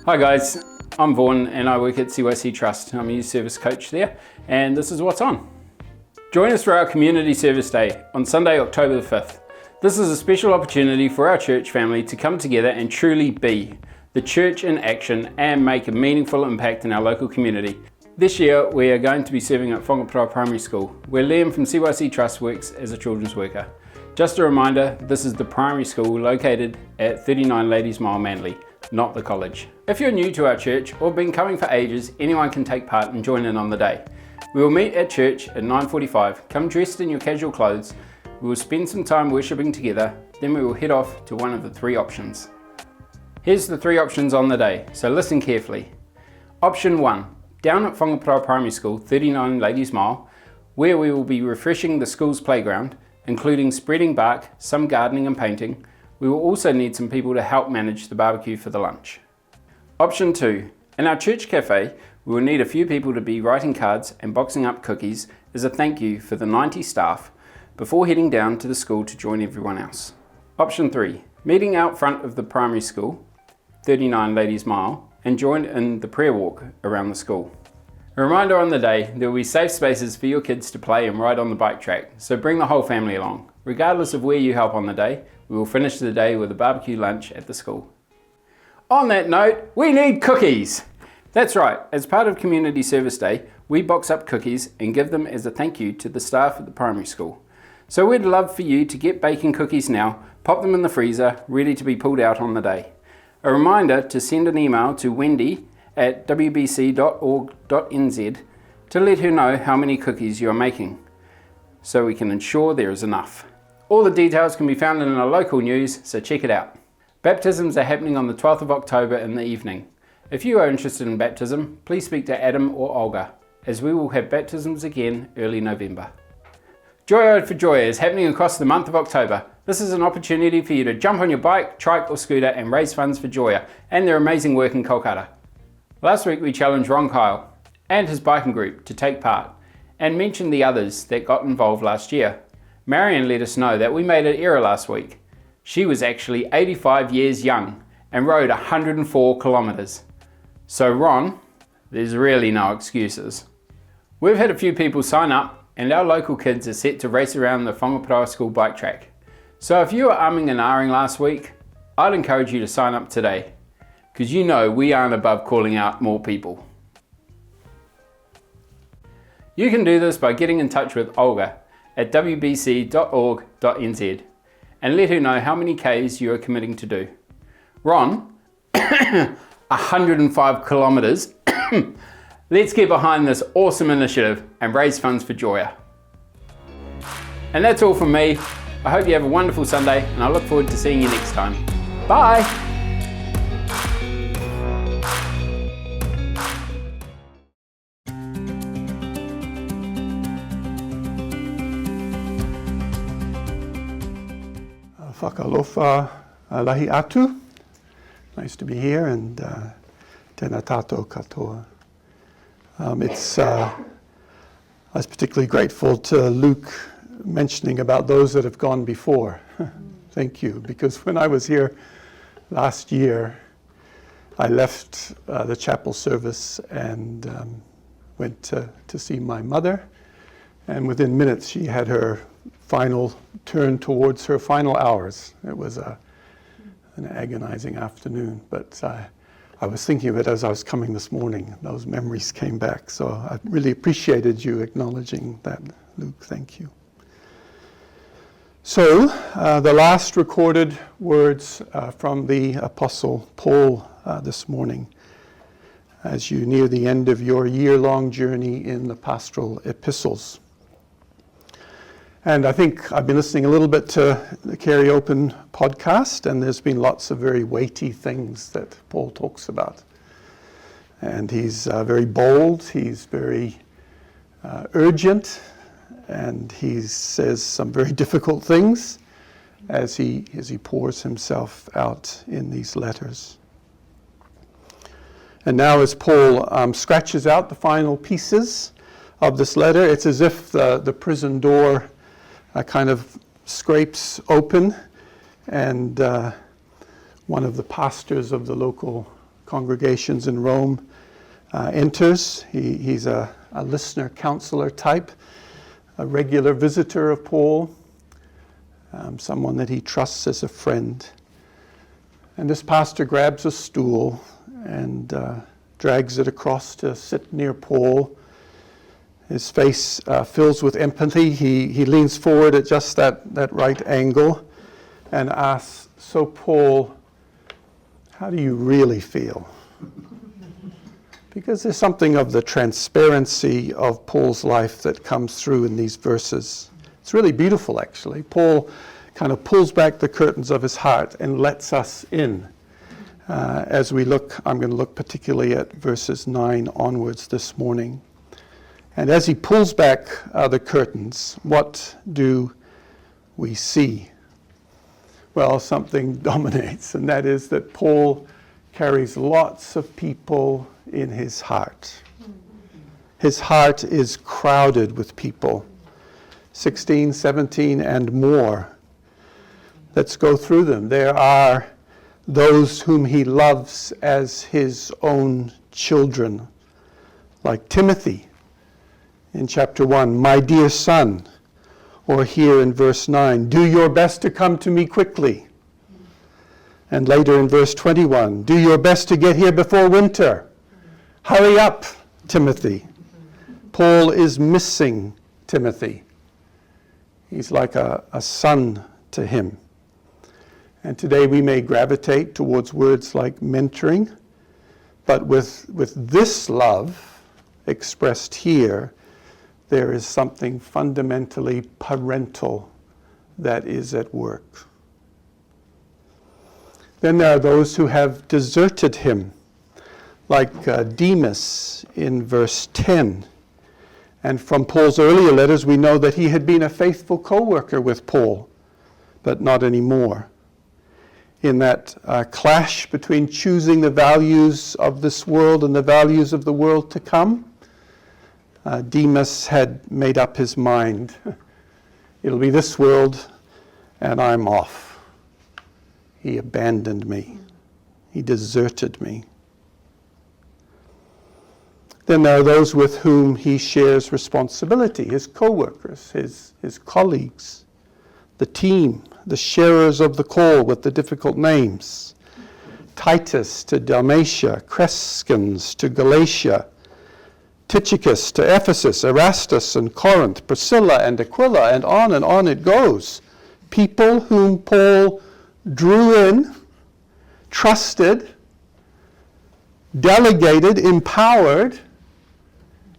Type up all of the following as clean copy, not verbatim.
Hi guys, I'm Vaughan and I work at CYC Trust. I'm a youth service coach there and this is what's on. Join us for our Community Service Day on Sunday, October the 5th. This is a special opportunity for our church family to come together and truly be the church in action and make a meaningful impact in our local community. This year we are going to be serving at Whangaparoa Primary School, where Liam from CYC Trust works as a children's worker. Just a reminder, this is the primary school located at 39 Ladies Mile, Manly, not the college. If you're new to our church or been coming for ages, anyone can take part and join in on the day. We will meet at church at 9:45. Come dressed in your casual clothes. We will spend some time worshipping together, then we will head off to one of the three options. Here's the three options on the day, so listen carefully. Option 1, down at Whangaparoa Primary School, 39 Ladies Mile, where we will be refreshing the school's playground, including spreading bark, some gardening and painting. We will also need some people to help manage the barbecue for the lunch. Option 2, in our church cafe, we will need a few people to be writing cards and boxing up cookies as a thank you for the 90 staff before heading down to the school to join everyone else. Option 3, meeting out front of the primary school, 39 Ladies Mile, and join in the prayer walk around the school. A reminder on the day, there will be safe spaces for your kids to play and ride on the bike track, so bring the whole family along. Regardless of where you help on the day, we will finish the day with a barbecue lunch at the school. On that note, we need cookies! That's right, as part of Community Service Day, we box up cookies and give them as a thank you to the staff at the primary school. So we'd love for you to get baking cookies now, pop them in the freezer, ready to be pulled out on the day. A reminder to send an email to wendy@wbc.org.nz to let her know how many cookies you are making, so we can ensure there is enough. All the details can be found in our local news, so check it out. Baptisms are happening on the 12th of October in the evening. If you are interested in baptism, please speak to Adam or Olga, as we will have baptisms again early November. Joy Ode for Joy is happening across the month of October. This is an opportunity for you to jump on your bike, trike or scooter and raise funds for Joya and their amazing work in Kolkata. Last week we challenged Ron Kyle and his biking group to take part and mentioned the others that got involved last year. Marion let us know that we made an error last week. She was actually 85 years young and rode 104 kilometres. So Ron, there's really no excuses. We've had a few people sign up and our local kids are set to race around the Whangaparoa School bike track. So if you were umming and ahhing last week, I'd encourage you to sign up today, because you know we aren't above calling out more people. You can do this by getting in touch with Olga at wbc.org.nz and let her know how many Ks you are committing to do. Ron, 105 kilometres. Let's get behind this awesome initiative and raise funds for Joya. And that's all from me. I hope you have a wonderful Sunday and I look forward to seeing you next time. Bye! Whakalofa lahi atu. Nice to be here, and tēnā tātou katoa. I was particularly grateful to Luke mentioning about those that have gone before. Thank you, because when I was here last year, I left the chapel service and went to see my mother, and within minutes she had her final turn towards her final hours. It was an agonizing afternoon, but I was thinking of it as I was coming this morning. Those memories came back, so I really appreciated you acknowledging that, Luke. Thank you. So, the last recorded words from the Apostle Paul this morning, as you near the end of your year-long journey in the pastoral epistles. And I think I've been listening a little bit to the Carey Open podcast, and there's been lots of very weighty things that Paul talks about. And he's very bold, he's very urgent, and he says some very difficult things as he pours himself out in these letters. And now as Paul scratches out the final pieces of this letter, it's as if the prison door kind of scrapes open, and one of the pastors of the local congregations in Rome, enters. He's a listener, counselor type, a regular visitor of Paul, someone that he trusts as a friend. And this pastor grabs a stool and drags it across to sit near Paul. His face fills with empathy. He leans forward at just that right angle and asks, "So Paul, how do you really feel?" Because there's something of the transparency of Paul's life that comes through in these verses. It's really beautiful, actually. Paul kind of pulls back the curtains of his heart and lets us in. As we look, I'm going to look particularly at verses 9 onwards this morning. And as he pulls back the curtains, what do we see? Well, something dominates, and that is that Paul carries lots of people in his heart. His heart is crowded with people. 16, 17, and more. Let's go through them. There are those whom he loves as his own children, like Timothy in chapter 1, "My dear son," or here in verse 9, "Do your best to come to me quickly." And later in verse 21, "Do your best to get here before winter. Hurry up, Timothy." Paul is missing Timothy. He's like a son to him. And today we may gravitate towards words like mentoring, but with this love expressed here, there is something fundamentally parental that is at work. Then there are those who have deserted him, like Demas in verse 10. And from Paul's earlier letters, we know that he had been a faithful co-worker with Paul, but not anymore. In that clash between choosing the values of this world and the values of the world to come, Demas had made up his mind. It'll be this world, and I'm off. He abandoned me. He deserted me. Then there are those with whom he shares responsibility, his co-workers, his colleagues, the team, the sharers of the call with the difficult names. Titus to Dalmatia, Crescens to Galatia, Tychicus to Ephesus, Erastus and Corinth, Priscilla and Aquila, and on it goes. People whom Paul drew in, trusted, delegated, empowered,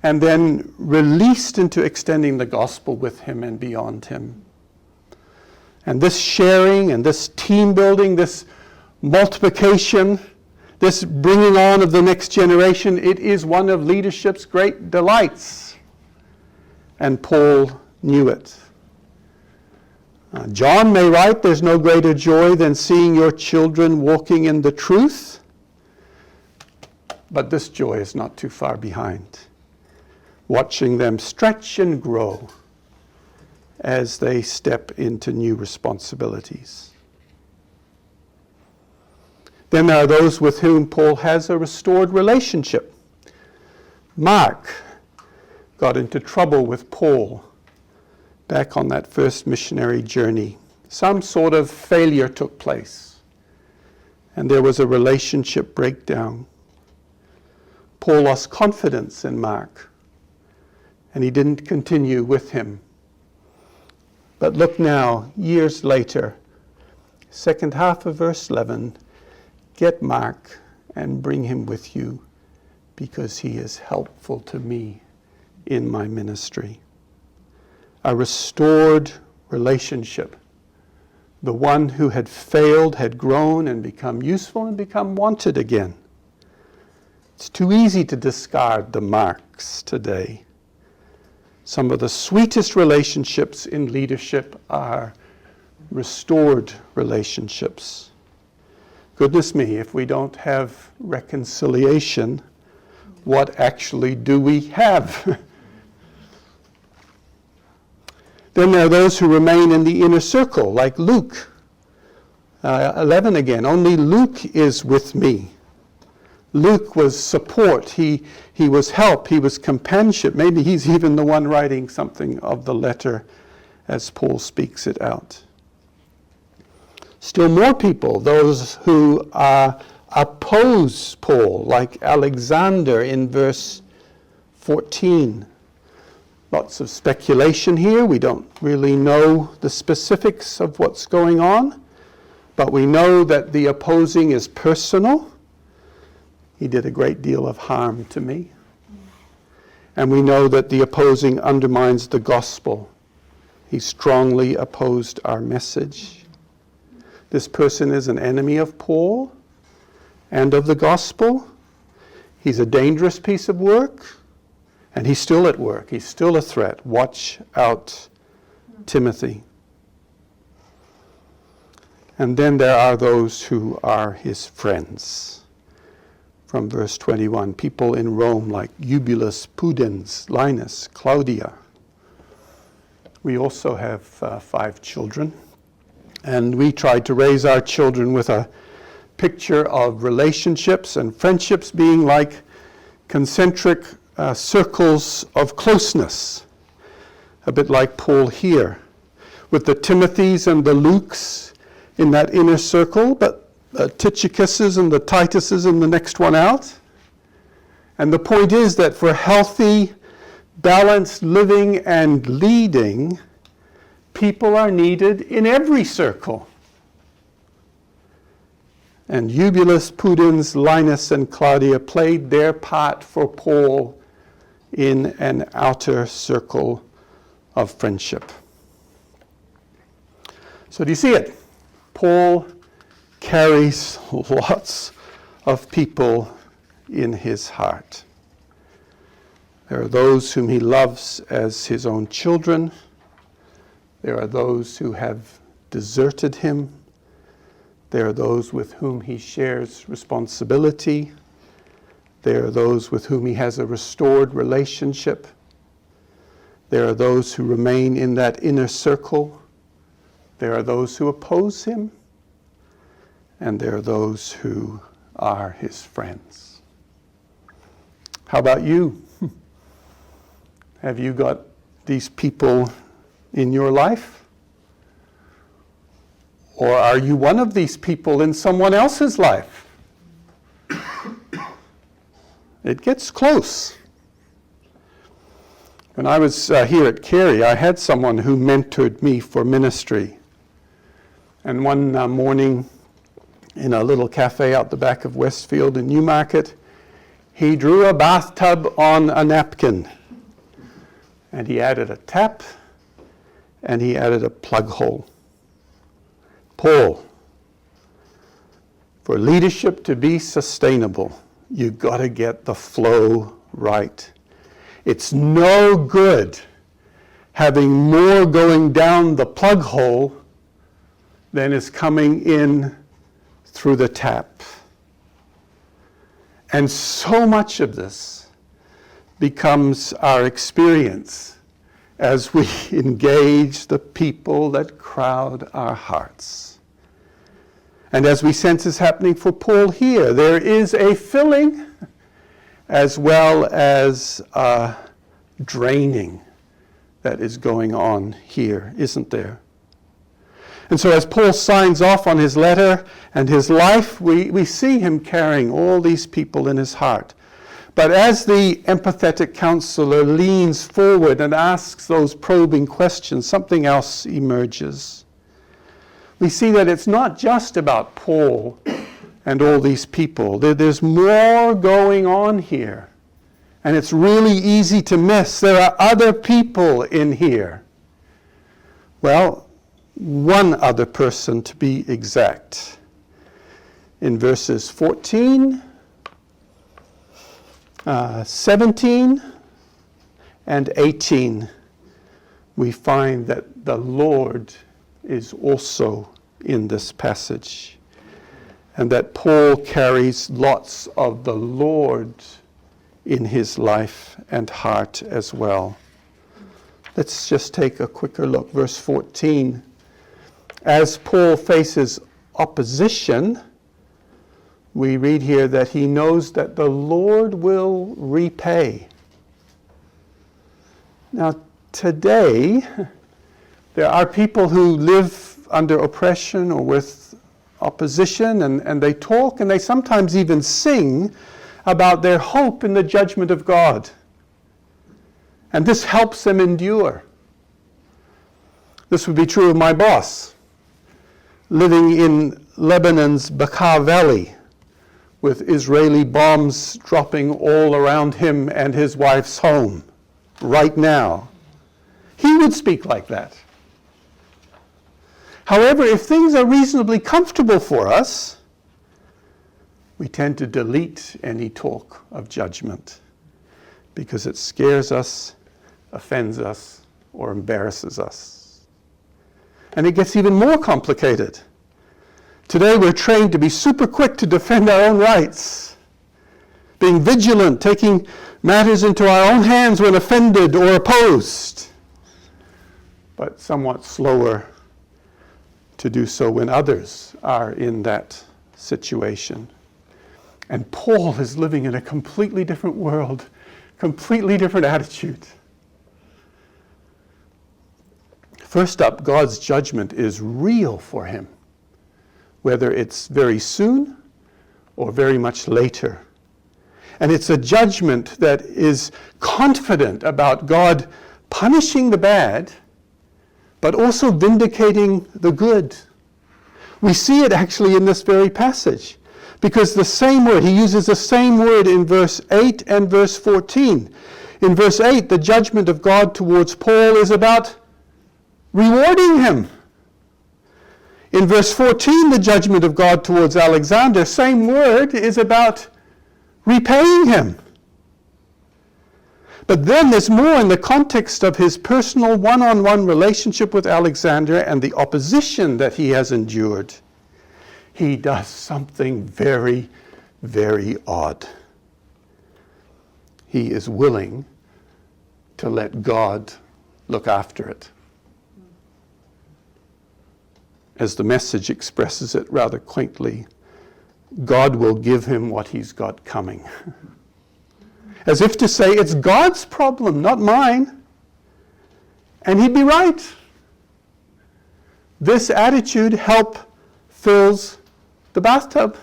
and then released into extending the gospel with him and beyond him. And this sharing and this team building, this multiplication, this bringing on of the next generation, it is one of leadership's great delights. And Paul knew it. John may write, "There's no greater joy than seeing your children walking in the truth." But this joy is not too far behind. Watching them stretch and grow as they step into new responsibilities. Then there are those with whom Paul has a restored relationship. Mark got into trouble with Paul back on that first missionary journey. Some sort of failure took place, and there was a relationship breakdown. Paul lost confidence in Mark, and he didn't continue with him. But look now, years later, second half of verse 11, "Get Mark and bring him with you, because he is helpful to me in my ministry." A restored relationship. The one who had failed had grown and become useful and become wanted again. It's too easy to discard the Marks today. Some of the sweetest relationships in leadership are restored relationships. Goodness me, if we don't have reconciliation, what actually do we have? Then there are those who remain in the inner circle, like Luke. 11 again, "Only Luke is with me." Luke was support. He was help. He was companionship. Maybe he's even the one writing something of the letter as Paul speaks it out. Still more people, those who oppose Paul, like Alexander in verse 14. Lots of speculation here. We don't really know the specifics of what's going on, but we know that the opposing is personal. He did a great deal of harm to me. And we know that the opposing undermines the gospel. He strongly opposed our message. This person is an enemy of Paul and of the gospel. He's a dangerous piece of work, and he's still at work. He's still a threat. Watch out, Timothy. And then there are those who are his friends. From verse 21, people in Rome like Eubulus, Pudens, Linus, Claudia. We also have 5 children, and we tried to raise our children with a picture of relationships and friendships being like concentric circles of closeness, a bit like Paul here, with the Timothys and the Lukes in that inner circle, but the Tychicuses and the Tituses in the next one out. And the point is that for healthy, balanced living and leading, people are needed in every circle. And Eubulus, Pudens, Linus, and Claudia played their part for Paul in an outer circle of friendship. So do you see it? Paul carries lots of people in his heart. There are those whom he loves as his own children. There are those who have deserted him. There are those with whom he shares responsibility. There are those with whom he has a restored relationship. There are those who remain in that inner circle. There are those who oppose him. And there are those who are his friends. How about you? Have you got these people in your life? Or are you one of these people in someone else's life? It gets close. When I was here at Carey, I had someone who mentored me for ministry. And one morning in a little cafe out the back of Westfield in Newmarket, he drew a bathtub on a napkin. And he added a tap, and he added a plug hole. Paul, for leadership to be sustainable, you've got to get the flow right. It's no good having more going down the plug hole than is coming in through the tap. And so much of this becomes our experience as we engage the people that crowd our hearts. And as we sense is happening for Paul here, there is a filling as well as a draining that is going on here, isn't there? And so as Paul signs off on his letter and his life, we see him carrying all these people in his heart. But as the empathetic counselor leans forward and asks those probing questions, something else emerges. We see that it's not just about Paul and all these people. There's more going on here. And it's really easy to miss. There are other people in here. Well, one other person to be exact. In verses 14, 17 and 18, we find that the Lord is also in this passage, and that Paul carries lots of the Lord in his life and heart as well. Let's just take a quicker look. Verse 14. As Paul faces opposition, we read here that he knows that the Lord will repay. Now, today, there are people who live under oppression or with opposition, and they talk and they sometimes even sing about their hope in the judgment of God. And this helps them endure. This would be true of my boss, living in Lebanon's Bekaa Valley, with Israeli bombs dropping all around him and his wife's home right now. He would speak like that. However, if things are reasonably comfortable for us, we tend to delete any talk of judgment because it scares us, offends us, or embarrasses us. And it gets even more complicated. Today we're trained to be super quick to defend our own rights, being vigilant, taking matters into our own hands when offended or opposed, but somewhat slower to do so when others are in that situation. And Paul is living in a completely different world, completely different attitude. First up, God's judgment is real for him, whether it's very soon or very much later. And it's a judgment that is confident about God punishing the bad, but also vindicating the good. We see it actually in this very passage, because the same word, he uses the same word in verse 8 and verse 14. In verse 8, the judgment of God towards Paul is about rewarding him. In verse 14, the judgment of God towards Alexander, same word, is about repaying him. But then there's more in the context of his personal one-on-one relationship with Alexander and the opposition that he has endured. He does something very, very odd. He is willing to let God look after it. As the message expresses it rather quaintly, God will give him what he's got coming. As if to say, it's God's problem, not mine. And he'd be right. This attitude fills the bathtub.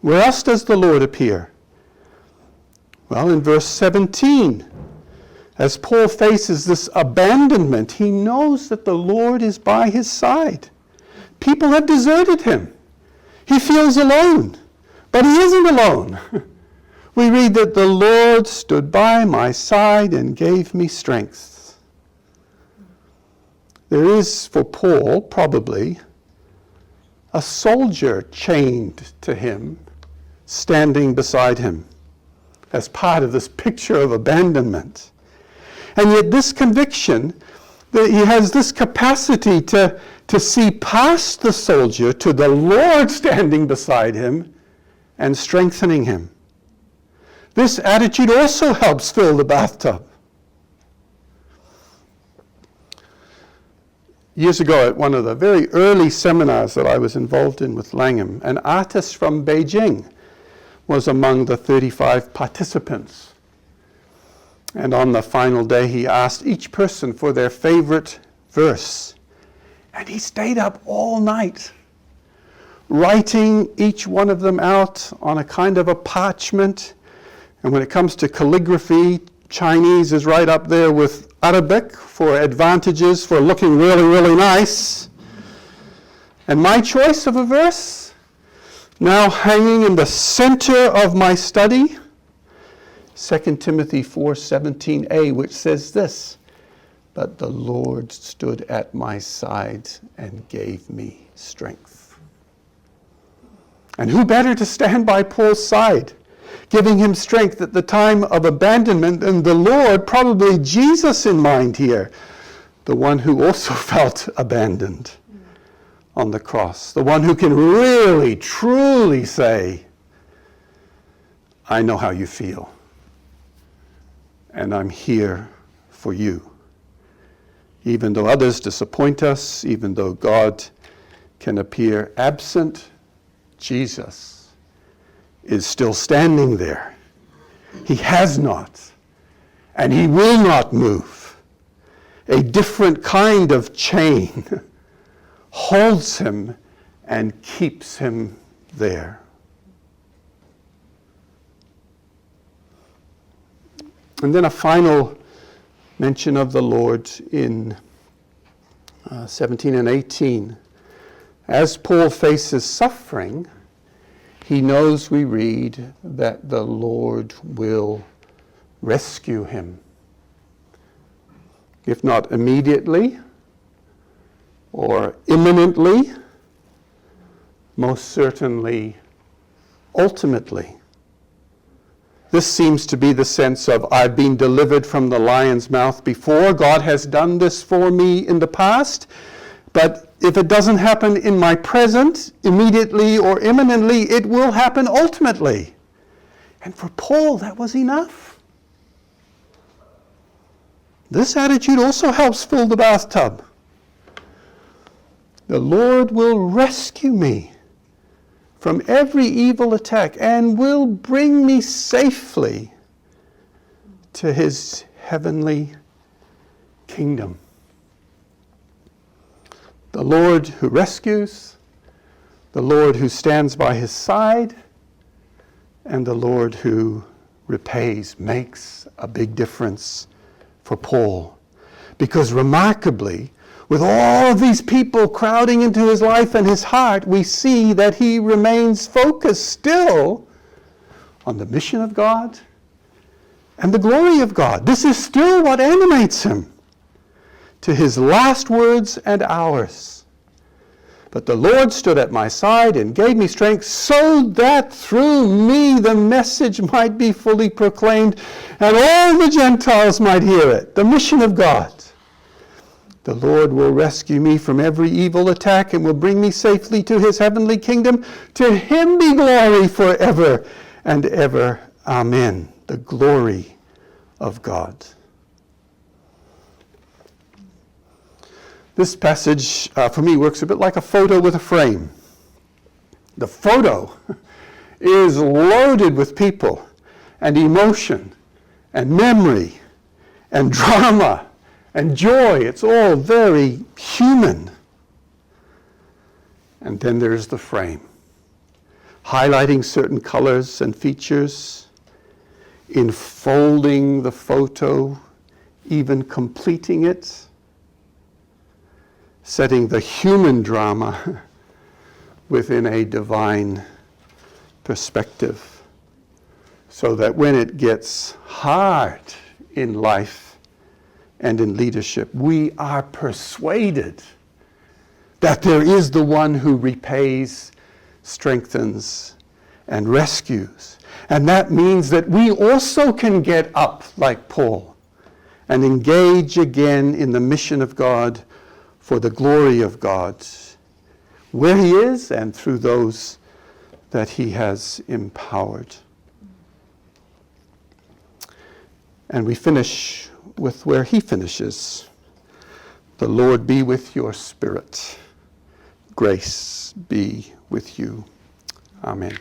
Where else does the Lord appear? Well, in verse 17, as Paul faces this abandonment, he knows that the Lord is by his side. People have deserted him. He feels alone, but he isn't alone. We read that the Lord stood by my side and gave me strength. There is, for Paul, probably, a soldier chained to him, standing beside him, as part of this picture of abandonment. And yet this conviction, that he has this capacity to see past the soldier to the Lord standing beside him and strengthening him. This attitude also helps fill the bathtub. Years ago, at one of the very early seminars that I was involved in with Langham, an artist from Beijing was among the 35 participants. And on the final day, he asked each person for their favorite verse. And he stayed up all night, writing each one of them out on a kind of a parchment. And when it comes to calligraphy, Chinese is right up there with Arabic for advantages for looking really, really nice. And my choice of a verse, now hanging in the center of my study, 2 Timothy 4:17a, which says this, "But the Lord stood at my side and gave me strength." And who better to stand by Paul's side, giving him strength at the time of abandonment than the Lord, probably Jesus in mind here, the one who also felt abandoned on the cross, the one who can really, truly say, "I know how you feel. And I'm here for you." Even though others disappoint us, even though God can appear absent, Jesus is still standing there. He has not, and he will not move. A different kind of chain holds him and keeps him there. And then a final mention of the Lord in 17 and 18. As Paul faces suffering, he knows, we read, that the Lord will rescue him. If not immediately or imminently, most certainly ultimately. This seems to be the sense of, I've been delivered from the lion's mouth before. God has done this for me in the past. But if it doesn't happen in my present, immediately or imminently, it will happen ultimately. And for Paul, that was enough. This attitude also helps fill the bathtub. The Lord will rescue me from every evil attack and will bring me safely to his heavenly kingdom. The Lord who rescues, the Lord who stands by his side, and the Lord who repays makes a big difference for Paul. Because remarkably, with all of these people crowding into his life and his heart, we see that he remains focused still on the mission of God and the glory of God. This is still what animates him to his last words and hours. But the Lord stood at my side and gave me strength so that through me the message might be fully proclaimed and all the Gentiles might hear it. The mission of God. The Lord will rescue me from every evil attack and will bring me safely to his heavenly kingdom. To him be glory forever and ever. Amen. The glory of God. This passage, for me, works a bit like a photo with a frame. The photo is loaded with people and emotion and memory and drama and joy. It's all very human. And then there's the frame, highlighting certain colors and features, enfolding the photo, even completing it, setting the human drama within a divine perspective, so that when it gets hard in life and in leadership, we are persuaded that there is the one who repays, strengthens, and rescues. And that means that we also can get up like Paul and engage again in the mission of God for the glory of God, where he is and through those that he has empowered. And we finish with where he finishes. The Lord be with your spirit. Grace be with you. Amen.